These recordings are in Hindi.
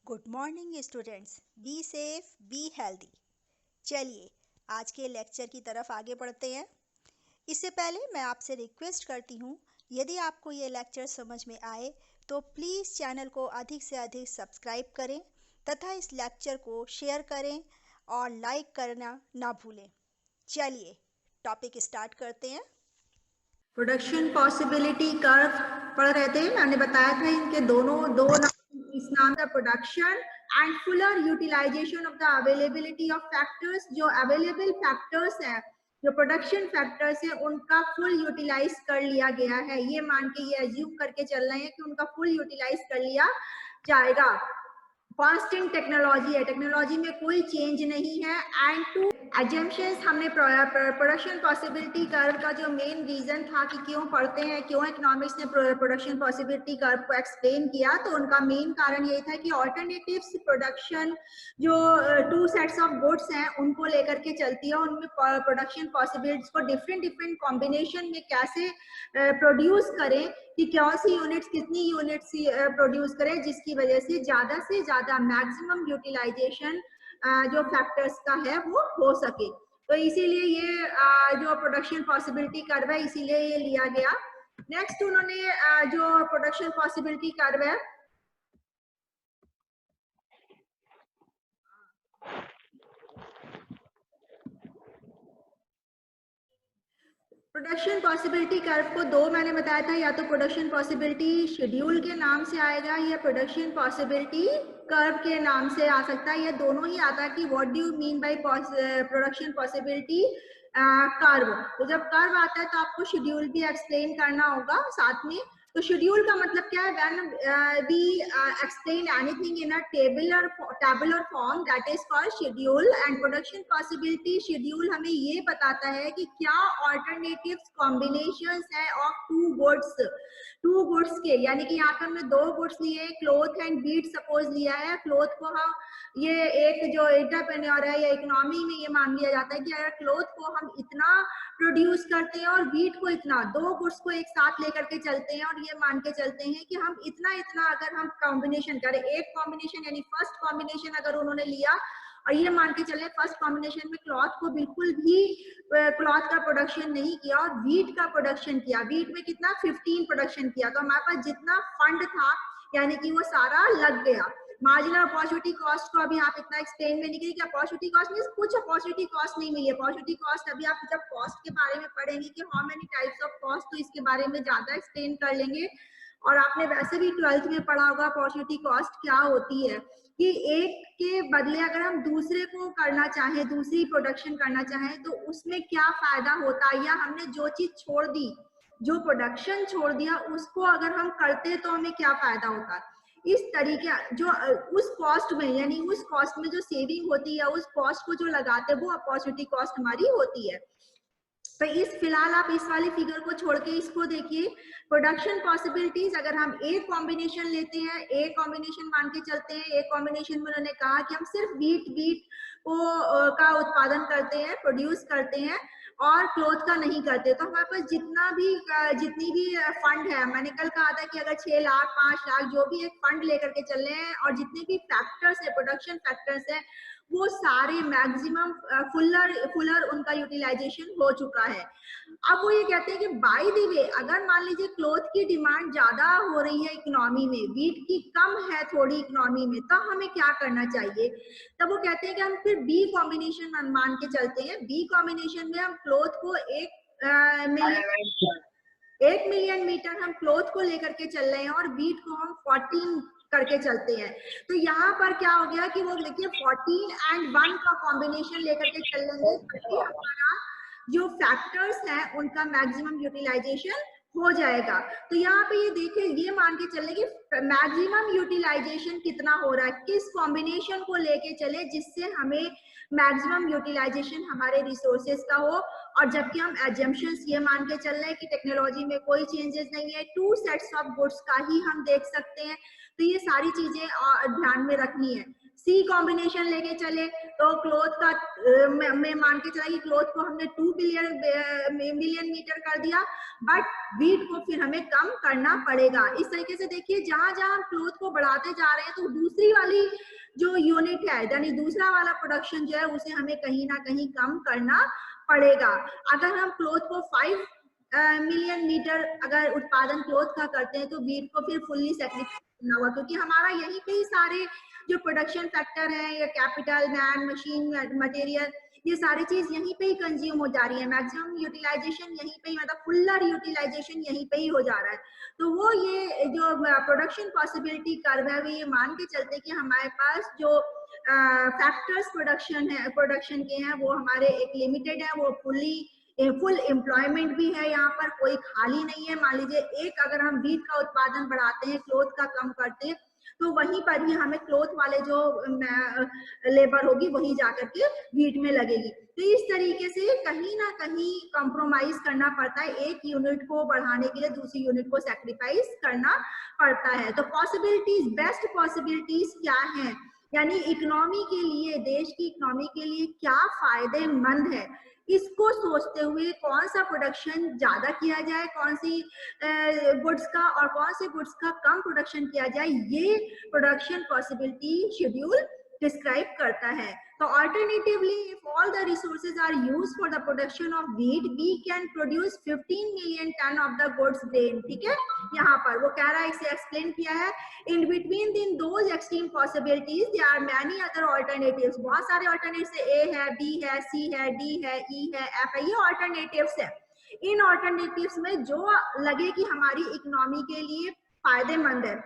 Good morning students. Be safe, be healthy. चलिए आज के लेक्चर की तरफ आगे बढ़ते हैं। इससे पहले मैं आपसे रिक्वेस्ट करती हूँ, यदि आपको ये लेक्चर समझ में आए तो प्लीज़ चैनल को अधिक से अधिक सब्सक्राइब करें तथा इस लेक्चर को शेयर करें और लाइक करना ना भूलें। चलिए टॉपिक स्टार्ट करते हैं। प्रोडक्शन पॉसिबिलिटी कर्व पढ़ रहे थे। मैंने बताया था इनके दो नाम, इस नाम का production and fuller utilization of the availability of factors. जो अवेलेबल फैक्टर्स हैं, जो प्रोडक्शन फैक्टर्स है, उनका फुल यूटिलाइज कर लिया गया है। ये मान के ये अज्यूम करके चल रहे हैं कि उनका फुल यूटिलाइज कर लिया जाएगा। कांस्टेंट टेक्नोलॉजी है, टेक्नोलॉजी में कोई चेंज नहीं है। एंड टू एजम्पशंस, हमने प्रोडक्शन पॉसिबिलिटी कर्व का जो मेन रीजन था कि क्यों पढ़ते हैं, क्यों इकोनॉमिक्स ने प्रोडक्शन पॉसिबिलिटी कर्व को एक्सप्लेन किया, तो उनका मेन कारण यही था कि ऑल्टरनेटिव्स प्रोडक्शन जो टू सेट्स ऑफ गुड्स हैं उनको लेकर के चलती है। उनमें प्रोडक्शन पॉसिबिलिटीज को डिफरेंट डिफरेंट कॉम्बिनेशन में कैसे प्रोड्यूस करें कि कौन सी यूनिट्स कितनी यूनिट्स प्रोड्यूस करें, जिसकी वजह से ज्यादा मैक्सिमम यूटिलाइजेशन जो फैक्टर्स का है वो हो सके। तो इसीलिए ये जो प्रोडक्शन पॉसिबिलिटी कर्व है, इसीलिए ये लिया गया। नेक्स्ट उन्होंने जो प्रोडक्शन पॉसिबिलिटी कर्व है, प्रोडक्शन पॉसिबिलिटी कर्व को दो मैंने बताया था, या तो प्रोडक्शन पॉसिबिलिटी शेड्यूल के नाम से आएगा या प्रोडक्शन पॉसिबिलिटी कर्व के नाम से आ सकता है। ये दोनों ही आता है कि what do you mean by production possibility curve. तो जब कर्व आता है तो आपको शेड्यूल भी एक्सप्लेन करना होगा साथ में। तो शेड्यूल का मतलब क्या है? When we explain anything in a tabular form, that is called schedule. And production possibility schedule हमें ये बताता है कि क्या ऑल्टरनेटिव्स कॉम्बिनेशंस है ऑफ टू गुड्स के, यानी कि यहाँ पर हमने दो गुड्स लिए, क्लोथ एंड बीट सपोज लिया है। क्लोथ को हम, ये एक जो एंटरप्रेन्योर है या इकोनॉमी में ये मान लिया जाता है कि अगर क्लोथ को हम इतना प्रोड्यूस करते हैं और बीट को इतना, दो गुड्स को एक साथ लेकर के चलते हैं और ये मान के चलते हैं कि हम इतना इतना अगर हम कॉम्बिनेशन करें, एक कॉम्बिनेशन यानी फर्स्ट कॉम्बिनेशन अगर उन्होंने लिया और ये मान के चले फर्स्ट कॉम्बिनेशन में क्लॉथ को बिल्कुल भी क्लॉथ का प्रोडक्शन नहीं किया और वीट का प्रोडक्शन किया, वीट में कितना 15 प्रोडक्शन किया, तो हमारे पास जितना फंड था यानी कि वो सारा लग गया। मार्जिनल अपॉर्चुनिटी कॉस्ट को अभी आप इतना एक्सप्लेन में नहीं करेंगे कि अपॉर्चुनिटी कॉस्ट मींस कुछ अपॉर्चुनिटी कॉस्ट नहीं मिली है। अपॉर्चुनिटी कॉस्ट अभी आप जब कॉस्ट के बारे में पढ़ेंगे कि how many types of cost, तो इसके बारे में ज्यादा एक्सप्लेन कर लेंगे। और आपने वैसे भी 12th में पढ़ा होगा अपॉर्चुनिटी कॉस्ट क्या होती है, कि एक के बदले अगर हम दूसरे को करना चाहें, दूसरी प्रोडक्शन करना चाहें, तो उसमें क्या फायदा होता है, या हमने जो चीज छोड़ दी, जो प्रोडक्शन छोड़ दिया, उसको अगर हम करते तो हमें क्या फायदा होता है। इस तरीके जो उस कॉस्ट में, यानी उस कॉस्ट में जो सेविंग होती है, उस कॉस्ट को जो लगाते हैं, वो अपॉर्चुनिटी कॉस्ट हमारी होती है। तो इस फिलहाल आप इस वाली फिगर को छोड़ के इसको देखिए। प्रोडक्शन पॉसिबिलिटीज अगर हम एक कॉम्बिनेशन लेते हैं, एक कॉम्बिनेशन मान के चलते हैं, एक कॉम्बिनेशन में उन्होंने कहा कि हम सिर्फ वीट को का उत्पादन करते हैं, प्रोड्यूस करते हैं और क्लोथ का नहीं करते, तो हमारे पास जितनी भी फंड है, मैंने कल कहा था कि अगर 6 लाख 5 लाख जो भी एक फंड लेकर के चल रहे हैं और जितने भी फैक्टर्स है, प्रोडक्शन फैक्टर्स है, वो सारे मैक्सिमम फुलर उनका यूटिलाइजेशन हो चुका है। अब वो ये कहते हैं कि बाय द वे, अगर मान लीजिए क्लोथ की डिमांड ज्यादा हो रही है इकोनॉमी में, वीट की कम है थोड़ी इकोनॉमी में, तब हमें क्या करना चाहिए? तब वो कहते हैं कि हम फिर बी कॉम्बिनेशन मान के चलते हैं। बी कॉम्बिनेशन में हम क्लोथ को 1 मिलियन मीटर हम क्लोथ को लेकर के चल रहे हैं और वीट को हम 14 करके चलते हैं। तो यहाँ पर क्या हो गया कि वो देखिए 14 and 1 का कॉम्बिनेशन लेकर के चल लेंगे, तभी हमारा जो फैक्टर्स हैं उनका मैक्सिमम यूटिलाइजेशन हो जाएगा। तो यहाँ पे ये देखिए, ये मान के चले कि मैक्सिमम यूटिलाइजेशन कितना हो रहा है, किस कॉम्बिनेशन को लेके चले जिससे हमें मैक्सिमम यूटिलाइजेशन हमारे रिसोर्सेज का हो। और जबकि हम एजम्पशंस ये मान के चल रहे हैं कि टेक्नोलॉजी में कोई चेंजेस नहीं है, टू सेट्स ऑफ गुड्स का ही हम देख सकते हैं। तो ये सारी चीजें ध्यान में रखनी है। सी कॉम्बिनेशन लेके चले तो क्लोथ का मैं मान के चला कि क्लोथ को हमने 2 मिलियन मीटर कर दिया, बट वीट को फिर हमें कम करना पड़ेगा। इस तरीके से देखिए जहां जहां हम क्लोथ को बढ़ाते जा रहे हैं तो दूसरी वाली जो यूनिट है यानी दूसरा वाला प्रोडक्शन जो है उसे हमें कहीं ना कहीं कम करना पड़ेगा। अगर हम क्लोथ को 5 मिलियन मीटर अगर उत्पादन क्लोथ का करते हैं तो वीट को फिर फुल्ली सेक्रीफाइस करना होगा, क्योंकि हमारा यहीं पे ही सारे जो प्रोडक्शन फैक्टर है या कैपिटल, मैन, मशीन, मटेरियल, ये सारी चीज यहीं पे ही कंज्यूम हो जा रही है। मैक्सिमम यूटिलाइजेशन यहीं पे ही, मतलब फुल्लर यूटिलाइजेशन यहीं पे ही हो जा रहा है। तो वो ये जो प्रोडक्शन पॉसिबिलिटी कर्व है वो ये मान के चलते कि हमारे पास जो फैक्टर्स प्रोडक्शन के हैं वो हमारे एक लिमिटेड है, वो फुल एम्प्लॉयमेंट भी है, यहाँ पर कोई खाली नहीं है। मान लीजिए एक अगर हम वीट का उत्पादन बढ़ाते हैं, क्लोथ का कम करते हैं, तो वहीं पर ही हमें क्लोथ वाले जो लेबर होगी वही जाकर के वीट में लगेगी। तो इस तरीके से कहीं ना कहीं कॉम्प्रोमाइज करना पड़ता है, एक यूनिट को बढ़ाने के लिए दूसरी यूनिट को सैक्रिफाइस करना पड़ता है। तो पॉसिबिलिटीज, बेस्ट पॉसिबिलिटीज क्या है, यानी इकोनॉमी के लिए, देश की इकोनॉमी के लिए क्या फायदेमंद है, इसको सोचते हुए कौन सा प्रोडक्शन ज्यादा किया जाए, कौन सी गुड्स का और कौन से गुड्स का कम प्रोडक्शन किया जाए, ये प्रोडक्शन पॉसिबिलिटी शेड्यूल डिस्क्राइब करता है। तो alternatively if all the resources are used for the production of wheat we can produce 15 million ton of the goods grain. ठीक है, यहाँ पर वो कह रहा है, इसे एक्सप्लेन किया है। In between then those extreme possibilities there are many other alternatives, बहुत सारे ऑल्टरनेटिव्स ए है, बी है, सी है, डी है, ई है, एफ है, ये ऑल्टरनेटिव्स है। इन ऑल्टरनेटिव्स में जो लगे कि हमारी इकोनॉमी के लिए फायदेमंद है,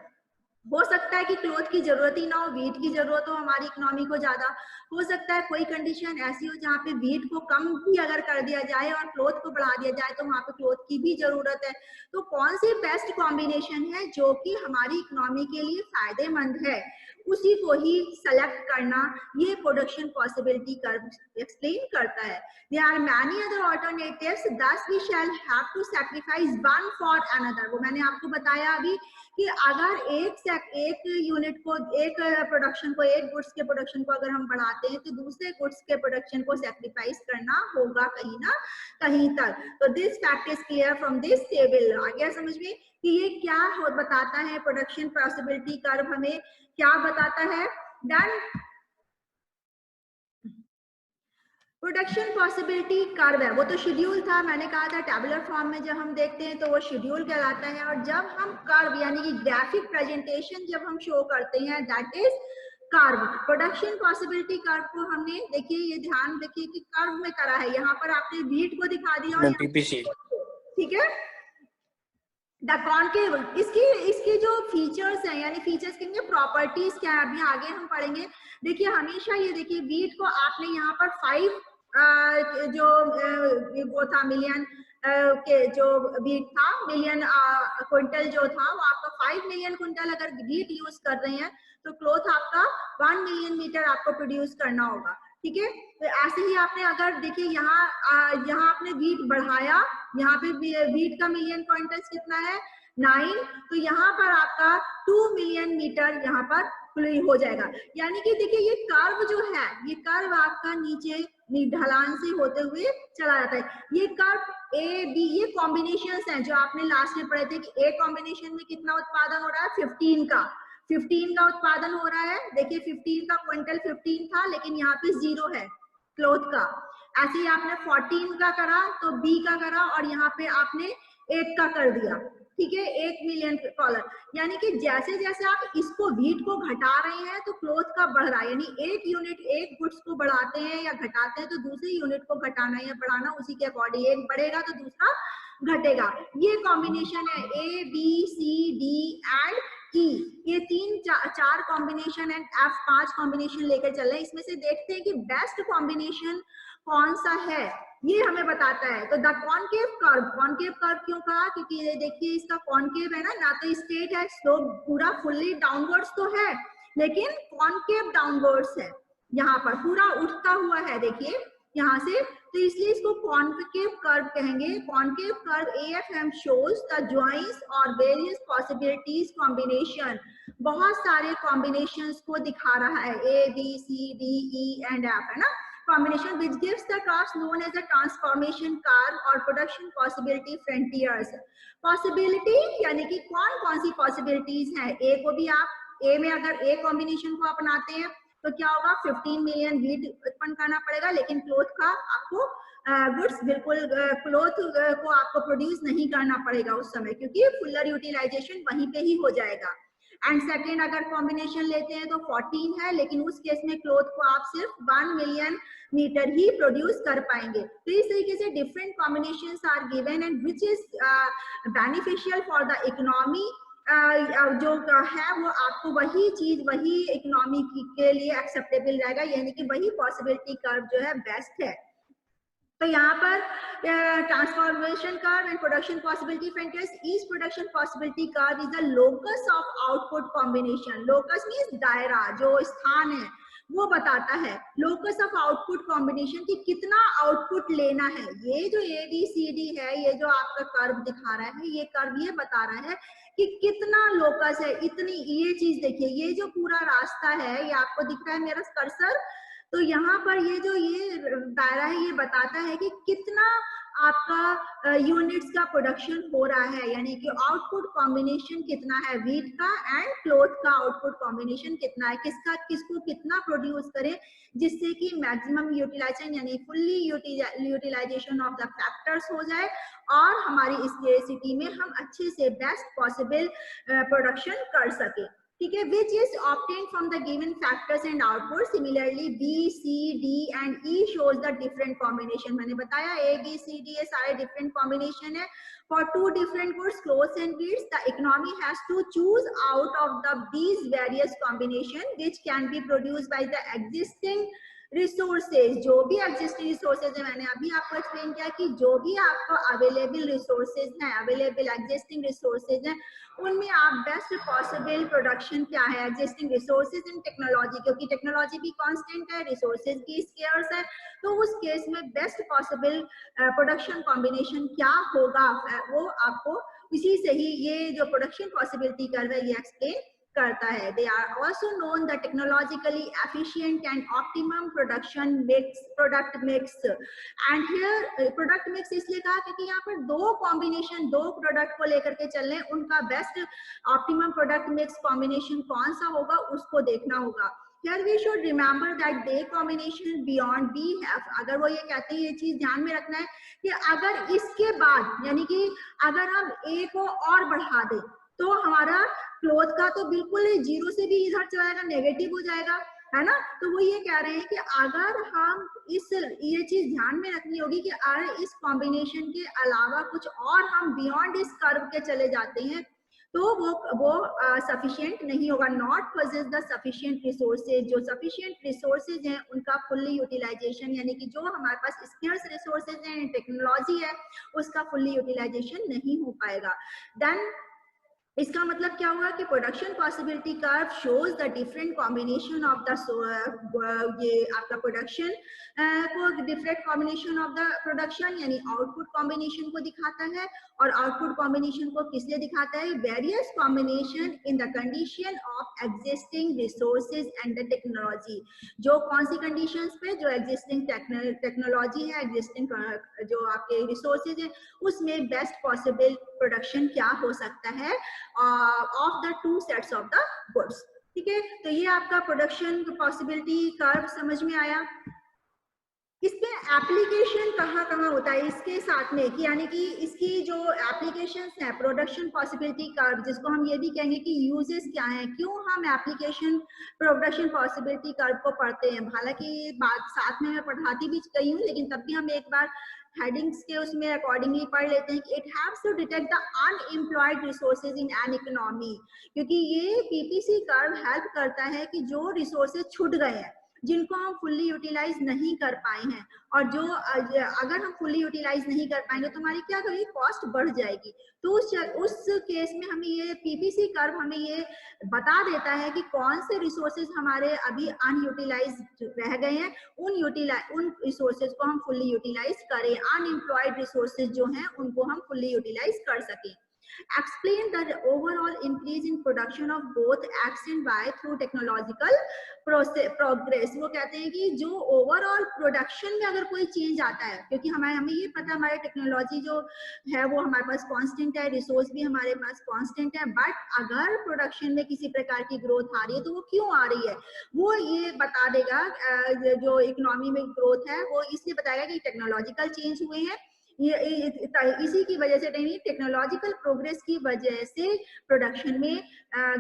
हो सकता है कि क्लोथ की जरूरत ही ना हो, वीट की जरूरत हो हमारी इकोनॉमी को ज्यादा, हो सकता है कोई कंडीशन ऐसी हो जहाँ पे वीट को कम भी अगर कर दिया जाए और क्लोथ को बढ़ा दिया जाए तो वहाँ पे क्लोथ की भी जरूरत है। तो कौन सी बेस्ट कॉम्बिनेशन है जो कि हमारी इकोनॉमी के लिए फायदेमंद है, उसी को ही सेलेक्ट करना ये प्रोडक्शन पॉसिबिलिटी कर्व एक्सप्लेन करता है। There are many other alternatives, thus we shall have to sacrifice one for another। वो मैंने आपको बताया अभी कि अगर एक यूनिट को, एक प्रोडक्शन को, एक गुड्स के प्रोडक्शन को अगर हम बढ़ाते हैं तो दूसरे गुड्स के प्रोडक्शन को सैक्रिफाइस करना होगा कहीं ना कहीं तक। तो this fact is clear from this table. आ गया समझ में कि ये क्या बताता है, प्रोडक्शन पॉसिबिलिटी कर्व हमें क्या बताता है। डन। प्रोडक्शन पॉसिबिलिटी कर्व है, वो तो शेड्यूल था, मैंने कहा था टेबुलर फॉर्म में जब हम देखते हैं तो वो शेड्यूल कहलाता है, और जब हम कर्व यानी कि ग्राफिक प्रेजेंटेशन जब हम शो करते हैं that is curve. Production possibility curve को हमने, देखिए ये ध्यान रखिए कि कर्व में करा है, यहाँ पर आपने वीट को दिखा दिया और ठीक है द कॉनकेव। इसकी जो फीचर्स हैं यानी फीचर्स के प्रॉपर्टीज क्या है अभी आगे हम पढ़ेंगे। देखिए हमेशा ये देखिए वीट को आपने यहाँ पर 5 जो वो था मिलियन के जो वीट था, मिलियन क्विंटल जो था वो आपका 5 मिलियन क्विंटल अगर वीट यूज कर रहे हैं तो क्लोथ आपका 1 मिलियन मीटर आपको प्रोड्यूस करना होगा। ठीक है, तो ऐसे ही आपने अगर देखिए यहाँ आपने वीट बढ़ाया, यहाँ पे वीट का मिलियन क्विंटल्स कितना है 9, तो यहाँ पर आपका 2 मिलियन मीटर यहाँ पर हो जाएगा। यानी कि देखिए ये कर्व जो है, ये कर्व आपका नीचे ढलान से होते हुए चला जाता है। ये कर्व ए बी ये कॉम्बिनेशंस हैं जो आपने लास्ट में पढ़े थे कि ए कॉम्बिनेशन में कितना उत्पादन हो रहा है 15 का उत्पादन हो रहा है। देखिए 15 का क्विंटल 15 था लेकिन यहाँ पे 0 है क्लोथ का। ऐसे ही आपने 14 का करा तो बी का करा और यहाँ पे आपने 8 का कर दिया। ठीक है, 1 मिलियन डॉलर। यानी कि जैसे जैसे आप इसको वीट को घटा रहे हैं तो क्लोथ का बढ़ रहा है, यानी एक यूनिट एक गुड्स को बढ़ाते हैं या घटाते हैं तो दूसरी यूनिट को घटाना या बढ़ाना उसी के अकॉर्डिंग, एक बढ़ेगा तो दूसरा घटेगा। ये कॉम्बिनेशन है A B C D and E, ये 3-4 कॉम्बिनेशन एंड F 5 कॉम्बिनेशन लेकर चल रहे हैं। इसमें से देखते हैं कि बेस्ट कॉम्बिनेशन कौन सा है, ये हमें बताता है। तो द कॉनकेव कर्व क्यों कहा, क्योंकि ये देखिए इसका कॉनकेव है ना तो स्ट्रेट है, स्लोप पूरा फुल्ली डाउनवर्ड्स तो है लेकिन कॉनकेव डाउनवर्ड्स है, यहाँ पर पूरा उठता हुआ है देखिए यहाँ से। तो इसलिए इसको कॉन्केव कर्व कहेंगे। Concave curve AFM shows the joints और various possibilities combination, बहुत सारे कॉम्बिनेशंस को दिखा रहा है, A B C D E and F, है ना, combination which gives the curves known as a transformation curve और production possibility frontiers। possibility यानी कि कौन कौन सी possibilities हैं, A को भी आप A में अगर A कॉम्बिनेशन को अपनाते हैं तो क्या होगा, 15 मिलियन वीट उत्पन्न करना पड़ेगा, लेकिन क्लोथ का आपको गुड्स बिल्कुल क्लोथ को आपको प्रोड्यूस नहीं करना पड़ेगा उस समय, क्योंकि फुलर यूटिलाइजेशन वहीं पे ही हो जाएगा। एंड सेकेंड अगर कॉम्बिनेशन लेते हैं तो 14 है, लेकिन उस केस में क्लोथ को आप सिर्फ 1 मिलियन मीटर ही प्रोड्यूस कर पाएंगे। तो इस तरीके से different combinations are given and which is beneficial for the economy, जो है वो आपको वही चीज वही इकोनॉमी के लिए एक्सेप्टेबल रहेगा, यानी कि वही पॉसिबिलिटी कर्व जो है बेस्ट है। तो यहाँ पर transformation curve and production possibility frontiers, each production possibility curve is the locus of output combination. Locus means दायरा, जो स्थान है वो बताता है लोकस ऑफ आउटपुट कॉम्बिनेशन की कितना आउटपुट लेना है। ये जो ABCD है, ये जो आपका कर्व दिखा रहा है, ये कर्व ये बता रहा है कि कितना लोकस है, इतनी, ये चीज देखिए, ये जो पूरा रास्ता है, ये आपको दिख रहा है मेरा कर्सर, तो यहाँ पर ये जो ये दायरा है ये बताता है कि कितना आपका यूनिट्स का प्रोडक्शन हो रहा है, यानी कि आउटपुट कॉम्बिनेशन कितना है वीट का एंड क्लोथ का आउटपुट कॉम्बिनेशन कितना है, किसका किसको कितना प्रोड्यूस करें, जिससे कि मैक्सिमम यूटिलाइजेशन यानी fully utilization of the factors हो जाए और हमारी इस स्केर्सिटी में हम अच्छे से बेस्ट पॉसिबल प्रोडक्शन कर सके। ठीक है, which is obtained from the given factors and output. Similarly B, C, D and E shows the different combination। मैंने बताया A, B, C, D ये सारे different combination है for two different goods, clothes and goods। The economy has to choose out of these various combination which can be produced by the existing resources. जो भी एग्जिस्टिंग रिसोर्सेज है, मैंने अभी आपको एक्सप्लेन किया कि जो भी आपको अवेलेबल रिसोर्सेज हैं, अवेलेबल एग्जिस्टिंग रिसोर्सेज हैं, उनमें आप बेस्ट पॉसिबल प्रोडक्शन क्या है, एग्जिस्टिंग रिसोर्सेज एंड टेक्नोलॉजी, क्योंकि टेक्नोलॉजी भी कांस्टेंट है, रिसोर्सेज भी स्केर्स है, तो उस केस में बेस्ट पॉसिबल प्रोडक्शन कॉम्बिनेशन क्या होगा, वो आपको इसी से ही ये जो प्रोडक्शन पॉसिबिलिटी कर्व है ये एक्सप्लेन करता है। They are also known the technologically efficient and optimum product mix and here product mix इसलिए कहा क्योंकि यहाँ पर दो कॉम्बिनेशन, दो प्रोडक्ट को लेकर के चल रहे हैं, उनका best optimum product mix combination कौन सा होगा उसको देखना होगा। Here we should remember that they combination beyond B have, अगर वो ये कहते हैं, ये चीज ध्यान में रखना है कि अगर इसके बाद यानी कि अगर हम A को और बढ़ा दें तो हमारा क्लोथ का तो बिल्कुल जीरो से भी इधर चला जाएगा, नेगेटिव हो जाएगा, है ना। तो वो ये कह रहे हैं कि अगर हम ये चीज ध्यान में रखनी होगी कि अगर इस कॉम्बिनेशन के अलावा कुछ और हम बियॉन्ड इस कर्व के चले जाते हैं तो वो सफिशिएंट नहीं होगा। Not possess the sufficient resources, जो सफिशिएंट रिसोर्सेज हैं उनका फुल्ली यूटिलाइजेशन यानी कि जो हमारे पास स्केर्स रिसोर्सेज हैं, टेक्नोलॉजी है, उसका फुल्ली यूटिलाइजेशन नहीं हो पाएगा। देन इसका मतलब क्या हुआ कि production possibility curve shows the different combination of the, ये आपका प्रोडक्शन को different combination of the production यानी आउटपुट कॉम्बिनेशन को दिखाता है, और आउटपुट कॉम्बिनेशन को किस लिए दिखाता है, various combination in the condition of existing resources and the technology. जो कौन सी कंडीशंस पे, जो एग्जिस्टिंग टेक्नोलॉजी है, एग्जिस्टिंग जो आपके रिसोर्सेज है, उसमें बेस्ट पॉसिबल प्रोडक्शन क्या हो सकता है of the two sets of the goods. ठीक है, तो ये आपका प्रोडक्शन पॉसिबिलिटी कर्व समझ में आया। इसमें एप्लीकेशन कहाँ होता है इसके साथ में, कि यानी कि इसकी जो एप्लीकेशंस है प्रोडक्शन पॉसिबिलिटी कर्व, जिसको हम ये भी कहेंगे कि यूजेस क्या हैं, क्यों हम एप्लीकेशन प्रोडक्शन पॉसिबिलिटी कर्व को पढ़ते हैं। हालांकि बात साथ में मैं पढ़ाती भी गई हूँ, लेकिन तब भी हम एक बार हेडिंग्स के उसमें अकॉर्डिंगली पढ़ लेते हैं कि it haves to detect the unemployed resources in an economy, क्योंकि ये पीपीसी कर्व हेल्प करता है कि जो रिसोर्सेज छूट गए हैं, जिनको हम फुल्ली यूटिलाइज नहीं कर पाए हैं, और जो अगर हम फुल्ली यूटिलाइज नहीं कर पाएंगे तो हमारी क्या होगी, कॉस्ट बढ़ जाएगी। तो उस केस में हमें ये पीपीसी कर्व हमें ये बता देता है कि कौन से रिसोर्सेज हमारे अभी अनयूटिलाइज रह गए हैं, उन रिसोर्सेज को हम फुल्ली यूटिलाइज करें, अनएम्प्लॉयड रिसोर्सेज जो हैं उनको हम फुल्ली यूटिलाइज कर सकें। Explain the overall increase in production of both X and Y through technological progress। वो कहते हैं कि जो ओवरऑल प्रोडक्शन में अगर कोई चेंज आता है, क्योंकि हमें ये पता है हमारे टेक्नोलॉजी जो है वो हमारे पास कांस्टेंट है, रिसोर्स भी हमारे पास कांस्टेंट है, बट अगर प्रोडक्शन में किसी प्रकार की ग्रोथ आ रही है तो वो क्यों आ रही है, वो ये बता देगा। जो इकोनॉमी में ग्रोथ है वो इसलिए बताएगा कि टेक्नोलॉजिकल चेंज हुए हैं, ये इसी की वजह से, टेक्नोलॉजिकल प्रोग्रेस की वजह से प्रोडक्शन में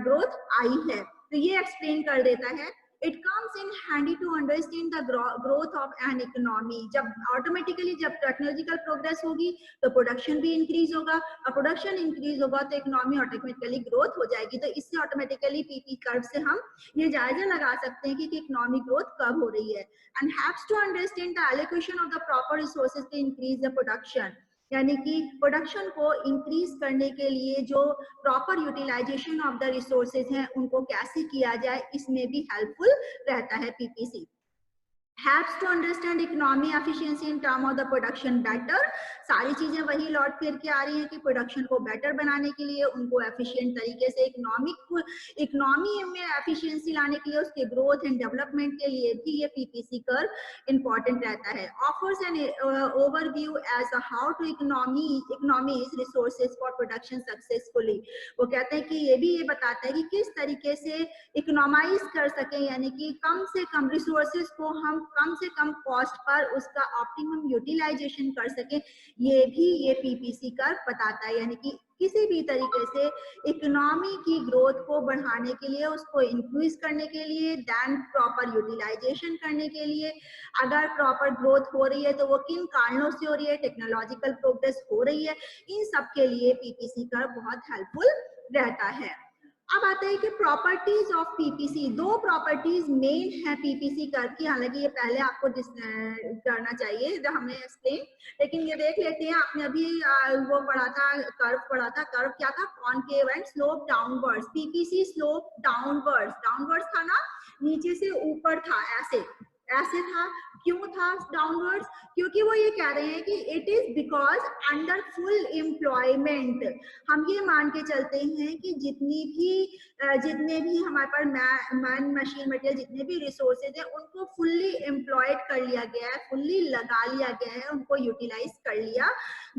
ग्रोथ आई है। तो ये एक्सप्लेन कर देता है। It comes in handy to understand the growth of an economy. जब ऑटोमेटिकली जब टेक्नोलॉजिकल प्रोग्रेस होगी तो प्रोडक्शन भी इंक्रीज होगा, और प्रोडक्शन इंक्रीज होगा तो इकोनॉमी ऑटोमेटिकली ग्रोथ हो जाएगी। तो इससे ऑटोमेटिकली पीपी कर्व से हम ये जायजा लगा सकते हैं कि इकोनॉमिक ग्रोथ कब हो रही है। And haves to understand the allocation of the proper resources to increase the production, यानी कि प्रोडक्शन को इंक्रीज करने के लिए जो proper utilisation of the resources हैं उनको कैसे किया जाए, इसमें भी हेल्पफुल रहता है PPC. Helps to understand economy efficiency in term of the production better। सारी चीजें वही लौट फिर के आ रही हैं कि प्रोडक्शन को बेटर बनाने के लिए, उनको एफिशिएंट तरीके से इकोनॉमी में एफिशिएंसी लाने के लिए, उसके ग्रोथ एंड डेवलपमेंट के लिए भी ये पीपीसी कर्व इंपॉर्टेंट रहता है। Offers an overview as how to economies resources for production successfully. वो कहते हैं कि ये बताता है कि किस तरीके से इकोनॉमाइज कर सके, यानी कि कम से कम रिसोर्सेज को हम कम से कम कॉस्ट पर उसका ऑप्टिमम यूटिलाइजेशन कर सके, ये भी ये पीपीसी कर्व बताता है। यानी कि किसी भी तरीके से इकोनॉमी की ग्रोथ को बढ़ाने के लिए, उसको इंक्रीज करने के लिए, देन प्रॉपर यूटिलाइजेशन करने के लिए, अगर प्रॉपर ग्रोथ हो रही है तो वो किन कारणों से हो रही है, टेक्नोलॉजिकल प्रोग्रेस हो रही है, इन सब के लिए पीपीसी कर्व बहुत हेल्पफुल रहता है। अब आता है कि प्रॉपर्टीज ऑफ पीपीसी। दो प्रॉपर्टीज मेन है पीपीसी कर्व की, हालांकि ये पहले आपको करना चाहिए जब हमने एक्सप्लेन, लेकिन ये देख लेते हैं। आपने अभी वो पढ़ा था, कर्व क्या था, concave and slope downwards. PPC slope downwards था ना, नीचे से ऊपर था, ऐसे था। क्यों था डाउनवर्ड्स? क्योंकि वो ये कह रहे हैं कि it is because under full employment, हम ये मान के चलते हैं कि जितने भी हमारे पास मैन मशीन मटेरियल जितने भी रिसोर्सेज हैं उनको फुल्ली एम्प्लॉयड कर लिया गया है, फुल्ली लगा लिया गया है, उनको यूटिलाइज कर लिया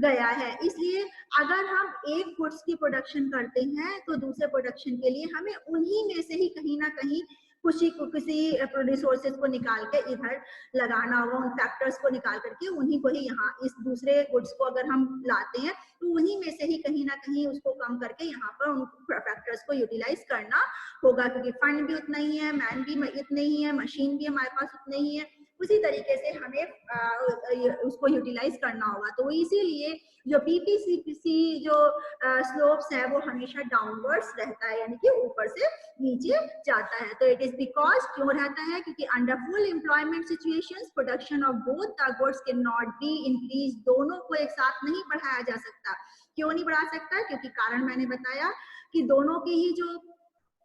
गया है। इसलिए अगर हम एक गुड्स की प्रोडक्शन करते हैं तो दूसरे प्रोडक्शन के लिए हमें उन्हीं में से ही कहीं ना कहीं किसी रिसोर्सेज को निकाल के इधर लगाना होगा, उन फैक्टर्स को निकाल करके उन्हीं को ही यहाँ इस दूसरे गुड्स को अगर हम लाते हैं तो उन्हीं में से ही कहीं ना कहीं उसको कम करके यहाँ पर उन फैक्टर्स को यूटिलाइज करना होगा, क्योंकि फंड भी उतना ही है, मैन भी इतने ही है, मशीन भी हमारे पास उतने ही है, उसी तरीके से हमें उसको यूटिलाइज करना होगा। तो इसीलिए जो पीपीसी जो स्लोप्स है वो हमेशा डाउनवर्ड्स रहता है, यानी कि ऊपर से नीचे जाता है। तो इट इज बिकॉज, क्यों रहता है, क्योंकि under full employment situations production of both the goods can not be increase. दोनों को एक साथ नहीं बढ़ाया जा सकता। क्यों नहीं बढ़ा सकता? क्योंकि कारण मैंने बताया कि दोनों के ही जो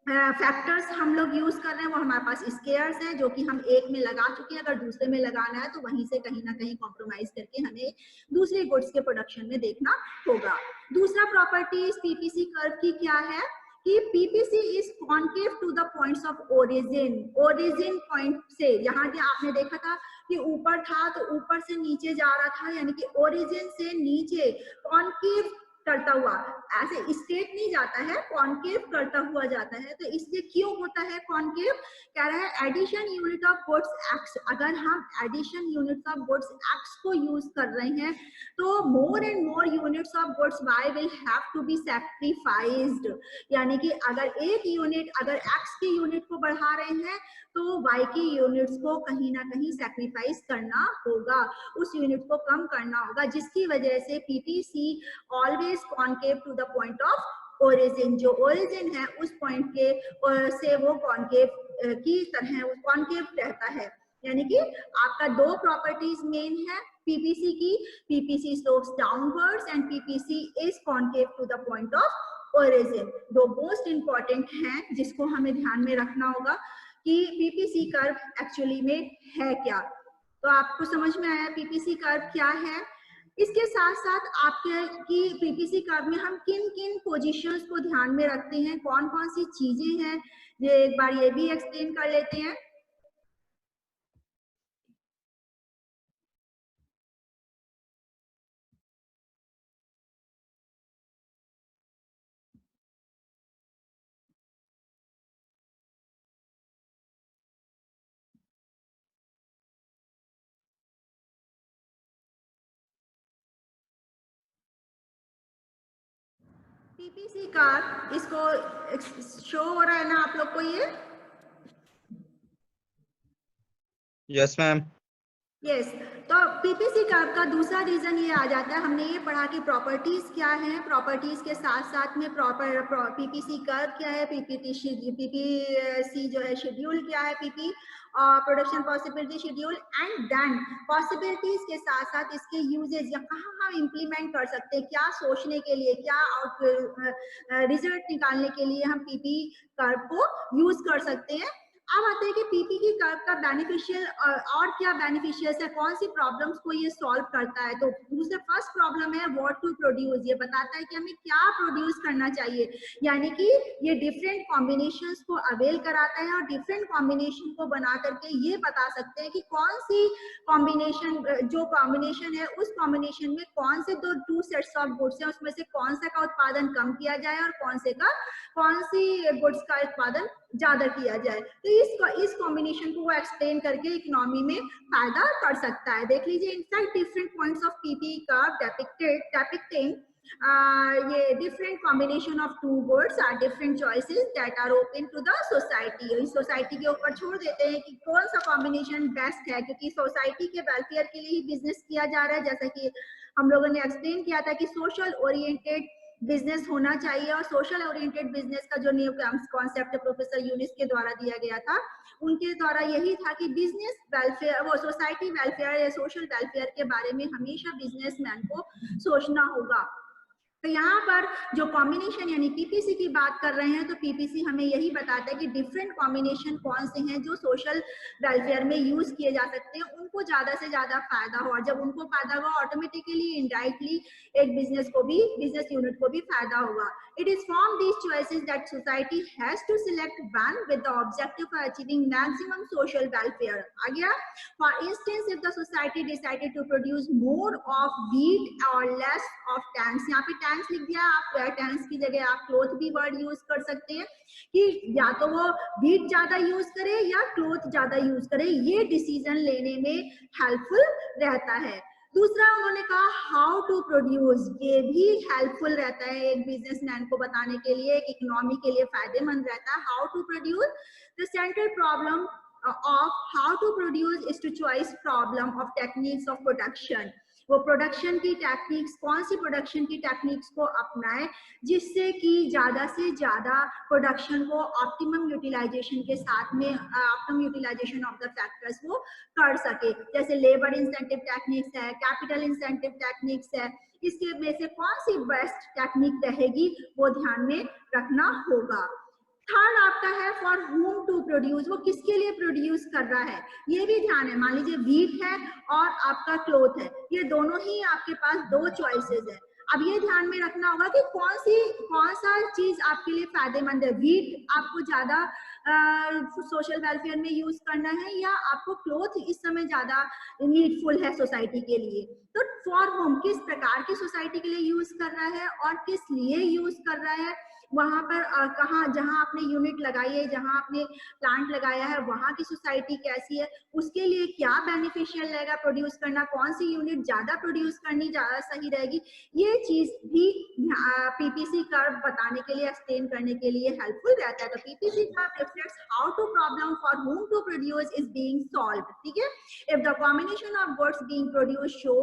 फैक्टर्स हम लोग यूज कर रहे हैं वो हमारे पास स्केयर्स हैं, जो कि हम एक में लगा चुके हैं। अगर दूसरे में लगाना है तो वहीं से कहीं ना कहीं कॉम्प्रोमाइज करके हमें दूसरे गुड्स के प्रोडक्शन में देखना होगा। दूसरा प्रॉपर्टी पीपीसी कर्व की क्या है कि PPC is concave to the points of origin point से। यहाँ आपने देखा था कि ऊपर था तो ऊपर से नीचे जा रहा था, यानी कि ओरिजिन से नीचे कॉन्केव करता हुआ, ऐसे स्ट्रेट नहीं जाता है, कॉन्केव करता हुआ जाता है। तो इसलिए क्यों होता है कॉन्केव? कह रहा है addition unit of goods X. अगर हम addition units of goods X को यूज कर रहे हैं तो more and more units of goods Y will have to be sacrificed, यानी कि अगर एक यूनिट, अगर एक्स की यूनिट को बढ़ा रहे हैं तो वाई की यूनिट्स को कहीं ना कहीं सैक्रिफाइस करना होगा, उस यूनिट को कम करना होगा, जिसकी वजह से PPC always concave to the point of origin. जो ओरिजिन है उस पॉइंट के से वो कॉन्केव की तरह कॉन्केव रहता है, यानी कि आपका दो प्रॉपर्टीज मेन है पीपीसी की, PPC slopes downwards and PPC is concave to the point of origin. दो मोस्ट इंपॉर्टेंट हैं जिसको हमें ध्यान में रखना होगा कि पीपीसी कर्व एक्चुअली में है क्या। तो आपको समझ में आया पीपीसी कर्व क्या है। इसके साथ साथ आपके की पीपीसी कर्व में हम किन किन पोजीशंस को ध्यान में रखते हैं, कौन कौन सी चीजें हैं, ये एक बार ये भी एक्सप्लेन कर लेते हैं। पीपीसी कर्व, इसको शो हो रहा है ना आप लोग को ये? Yes ma'am. यस तो पीपीसी कर्व का दूसरा रीजन ये आ जाता है, हमने ये पढ़ा कि प्रॉपर्टीज क्या है, प्रॉपर्टीज के साथ साथ में पीपीसी कर्व क्या है, पीपीसी जो है शेड्यूल क्या है, PP production possibility schedule, and then possibilities के साथ साथ इसके यूजेज या कहाँ हम इम्प्लीमेंट कर सकते हैं, क्या सोचने के लिए, क्या रिजल्ट निकालने के लिए हम पीपी कर्व को यूज कर सकते हैं। अब आते हैं कि पीपी की कर्व का बेनिफिशियल और क्या बेनिफिशियल्स है, कौन सी प्रॉब्लम्स को ये सॉल्व करता है। तो दूसरा फर्स्ट प्रॉब्लम है व्हाट टू प्रोड्यूस, ये बताता है कि हमें क्या प्रोड्यूस करना चाहिए, यानी कि ये डिफरेंट कॉम्बिनेशंस को अवेल कराता है और डिफरेंट कॉम्बिनेशन को बना करके ये बता सकते हैं कि कौन सी कॉम्बिनेशन, जो कॉम्बिनेशन है उस कॉम्बिनेशन में कौन से टू सेट्स ऑफ गुड्स हैं उसमें से कौन सा का उत्पादन कम किया जाए और कौन सी गुड्स का उत्पादन ज्यादा किया जाए। तो इस कॉम्बिनेशन को वो एक्सप्लेन करके इकोनॉमी में फायदा कर सकता है। देख लीजिए in fact different points of PP curve depicting ये different combination of two words are different choices that are open to the society. इस सोसाइटी के ऊपर छोड़ देते हैं कि कौन सा कॉम्बिनेशन बेस्ट है, क्योंकि सोसाइटी के वेलफेयर के लिए ही बिजनेस किया जा रहा है। जैसा कि हम लोगों ने एक्सप्लेन किया था कि सोशल ओरिएंटेड बिजनेस होना चाहिए, और सोशल ओरिएंटेड बिजनेस का जो न्यू कॉन्सेप्ट प्रोफेसर यूनिस के द्वारा दिया गया था, उनके द्वारा यही था कि बिजनेस वेलफेयर, वो सोसाइटी वेलफेयर या सोशल वेलफेयर के बारे में हमेशा बिजनेसमैन को सोचना होगा। तो यहाँ पर जो कॉम्बिनेशन यानी पीपीसी की बात कर रहे हैं, तो पीपीसी हमें यही बताता है कि डिफरेंट कॉम्बिनेशन कौन से हैं जो सोशल वेलफेयर में यूज किए जा सकते हैं, उनको ज्यादा से ज्यादा फायदा हो, और जब उनको फायदा हुआ ऑटोमेटिकली इनडायरेक्टली एक बिजनेस यूनिट को भी फायदा होगा। It is from these choices that society has to select one with the objective for achieving maximum social welfare. आ गया, for instance if the society decided to produce more of wheat or less of tanks, यहाँ पे टैंक्स लिख दिया, आप टैंक्स की जगह आप क्लोथ भी वर्ड यूज कर सकते हैं कि या तो वो व्हीट ज्यादा यूज करे या क्लोथ ज्यादा यूज करे, ये डिसीजन लेने में हेल्पफुल रहता है। दूसरा उन्होंने कहा हाउ टू प्रोड्यूस, ये भी हेल्पफुल रहता है एक बिजनेसमैन को बताने के लिए, एक इकोनॉमी के लिए फायदेमंद रहता है। How to produce, the central problem of how to produce is to choice problem of techniques of production। वो प्रोडक्शन की टेक्निक्स, कौन सी प्रोडक्शन की टेक्निक्स को अपनाए जिससे कि ज्यादा से ज्यादा प्रोडक्शन को ऑप्टिमम यूटिलाइजेशन के साथ में optimum utilisation of the factors वो कर सके। जैसे लेबर इंसेंटिव टेक्निक्स है, कैपिटल इंसेंटिव टेक्निक्स है, इसके में से कौन सी बेस्ट टेक्निक रहेगी वो ध्यान में रखना होगा। थर्ड आपका है फॉर होम टू प्रोड्यूस, वो किसके लिए प्रोड्यूस कर रहा है ये भी ध्यान है। मान लीजिए व्हीट है और आपका क्लोथ है, ये दोनों ही आपके पास दो चॉइसेस है। अब ये ध्यान में रखना होगा कि कौन सा चीज आपके लिए फायदेमंद है। व्हीट आपको ज्यादा सोशल वेलफेयर में यूज करना है या आपको क्लोथ इस समय ज्यादा नीडफुल है सोसाइटी के लिए। तो फॉर होम किस प्रकार की सोसाइटी के लिए यूज कर रहा है और किस लिए यूज कर रहा है, वहां पर कहाँ जहां आपने यूनिट लगाई है, जहां आपने प्लांट लगाया है वहां की सोसाइटी कैसी है, उसके लिए क्या बेनिफिशियल रहेगा प्रोड्यूस करना, कौन सी यूनिट ज्यादा प्रोड्यूस करनी ज्यादा सही रहेगी, ये चीज भी पीपीसी कर्व बताने के लिए, एक्सप्लेन करने के लिए हेल्पफुल रहता है। तो PPC curve reflects how to problem for whom to produce is being solved. ठीक है, if the combination of goods being produce show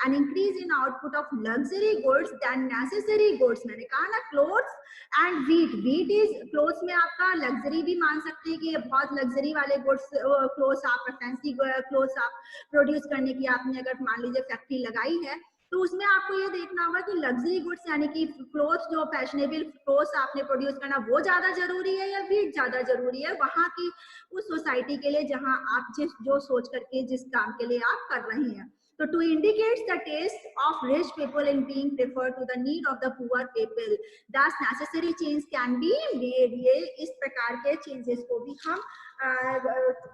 an increase in output of luxury goods then necessary goods, मैंने कहा ना clothes and wheat is clothes में आपका लग्जरी भी मान सकते हैं कि ये बहुत लग्जरी वाले गुड्स क्लोथ्स आप फैंसी क्लोथ्स आप प्रोड्यूस करने की आपने अगर मान लीजिए फैक्ट्री लगाई है, तो उसमें आपको ये देखना होगा कि लग्जरी गुड्स यानी कि क्लोथ्स जो फैशनेबल क्लोथ्स आपने प्रोड्यूस करना वो ज्यादा जरूरी है या वीट ज्यादा जरूरी है वहां की उस सोसाइटी के लिए जहां आप जो सोच करके जिस काम के लिए आप कर रहे हैं। So to indicate the taste of rich people in being preferred to the need of the poor people, thus necessary change can be made। ये इस प्रकार के चेंजेस को भी हम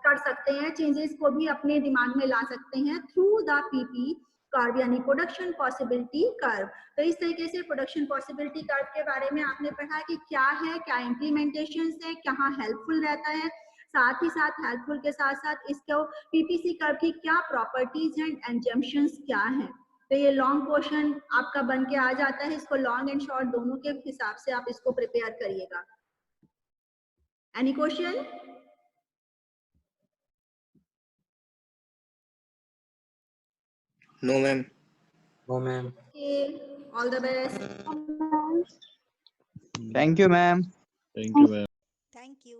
कर सकते हैं, चेंजेस को भी अपने दिमाग में ला सकते हैं थ्रू द पीपी कर्व यानी प्रोडक्शन पॉसिबिलिटी कर्व। तो इस तरीके से प्रोडक्शन पॉसिबिलिटी कर्व के बारे में आपने पढ़ा कि क्या है, क्या इम्प्लीमेंटेशन है, कहाँ हेल्पफुल रहता है, साथ ही साथ हेल्पफुल के साथ साथ इसको पीपीसी कर्व की क्या प्रॉपर्टीज एंड एजम्पशंस क्या है। तो ये लॉन्ग क्वेश्चन आपका बन के आ जाता है, इसको लॉन्ग एंड शॉर्ट दोनों के हिसाब से आप इसको प्रिपेयर करिएगा। Any question? No, ma'am. No, ma'am. All the best. Thank you, ma'am. Thank you, ma'am. Thank you.